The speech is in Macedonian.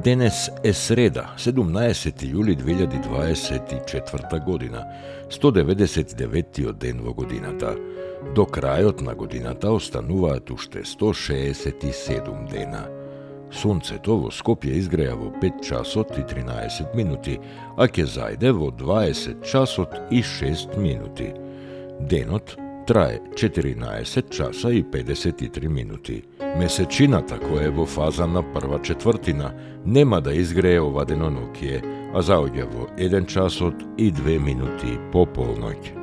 Денес е среда, 17. јули 2024 година, 199 ден во годината. До крајот на годината остануваат уште 167 дена. Сонцето во Скопје изгреја во 5 часот и 13 минути, а ќе зајде во 20 часот и 6 минути. Денот трае 14 часа и 53 минути. Месечината, која е во фаза на прва четвртина, нема да изгрее ова денонокие, а заоѓа во 1 часот и 2 минути по полноќ.